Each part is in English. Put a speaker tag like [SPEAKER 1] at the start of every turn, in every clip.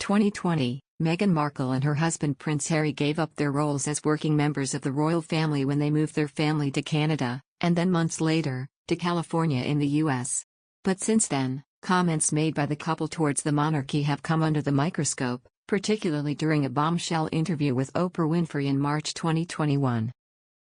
[SPEAKER 1] 2020, Meghan Markle and her husband Prince Harry gave up their roles as working members of the royal family when they moved their family to Canada, and then months later, to California in the US. But since then, comments made by the couple towards the monarchy have come under the microscope, particularly during a bombshell interview with Oprah Winfrey in March 2021.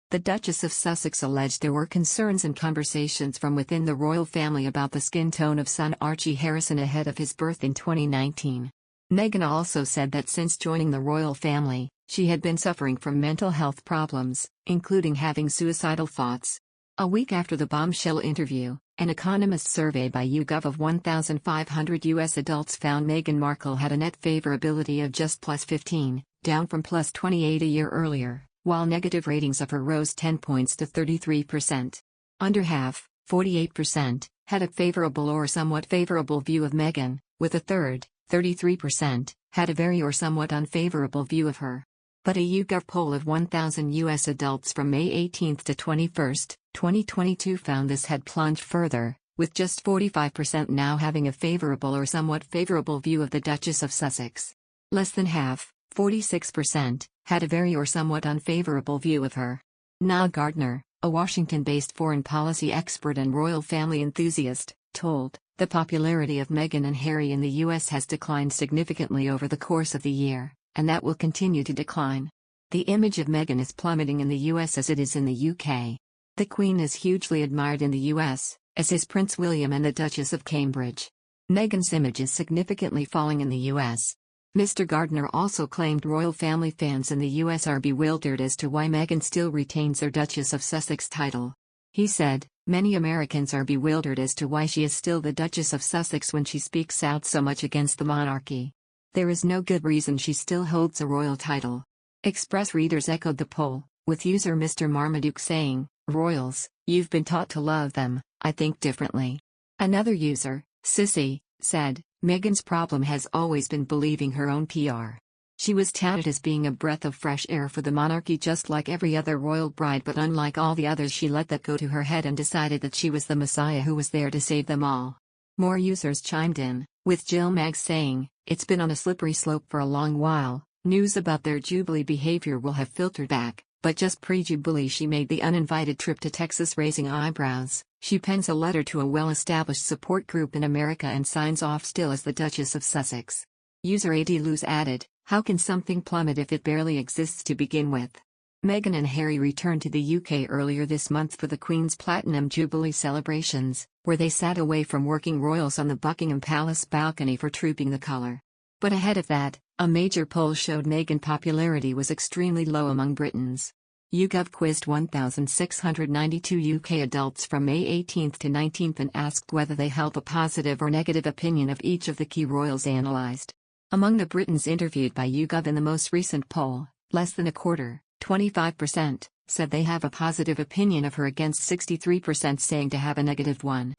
[SPEAKER 1] The Duchess of Sussex alleged there were concerns and conversations from within the royal family about the skin tone of son Archie Harrison ahead of his birth in 2019. Meghan also said that since joining the royal family, she had been suffering from mental health problems, including having suicidal thoughts. A week after the bombshell interview, an Economist survey by YouGov of 1,500 U.S. adults found Meghan Markle had a net favorability of just +15, down from +28 a year earlier, while negative ratings of her rose 10 points to 33%. Under half, 48%, had a favorable or somewhat favorable view of Meghan, with a third, 33%, had a very or somewhat unfavorable view of her. But a YouGov poll of 1,000 U.S. adults from May 18 to 21, 2022 found this had plunged further, with just 45% now having a favorable or somewhat favorable view of the Duchess of Sussex. Less than half, 46%, had a very or somewhat unfavorable view of her. Niall Gardner, a Washington-based foreign policy expert and royal family enthusiast, told, "The popularity of Meghan and Harry in the U.S. has declined significantly over the course of the year, and that will continue to decline. The image of Meghan is plummeting in the U.S. as it is in the UK. The Queen is hugely admired in the U.S., as is Prince William and the Duchess of Cambridge. Meghan's image is significantly falling in the U.S." Mr. Gardner also claimed royal family fans in the U.S. are bewildered as to why Meghan still retains their Duchess of Sussex title. He said, "Many Americans are bewildered as to why she is still the Duchess of Sussex when she speaks out so much against the monarchy. There is no good reason she still holds a royal title." Express readers echoed the poll, with user Mr. Marmaduke saying, "Royals, you've been taught to love them, I think differently." Another user, Sissy, said, "Meghan's problem has always been believing her own PR. She was touted as being a breath of fresh air for the monarchy just like every other royal bride, but unlike all the others she let that go to her head and decided that she was the Messiah who was there to save them all." More users chimed in, with Jill Maggs saying, "It's been on a slippery slope for a long while. News about their Jubilee behavior will have filtered back, but just pre-Jubilee she made the uninvited trip to Texas raising eyebrows. She pens a letter to a well-established support group in America and signs off still as the Duchess of Sussex." User AD Luz added, "How can something plummet if it barely exists to begin with?" Meghan and Harry returned to the UK earlier this month for the Queen's Platinum Jubilee celebrations, where they sat away from working royals on the Buckingham Palace balcony for Trooping the Colour. But ahead of that, a major poll showed Meghan popularity was extremely low among Britons. YouGov quizzed 1,692 UK adults from May 18 to 19 and asked whether they held a positive or negative opinion of each of the key royals analysed. Among the Britons interviewed by YouGov in the most recent poll, less than a quarter, 25%, said they have a positive opinion of her against 63% saying to have a negative one.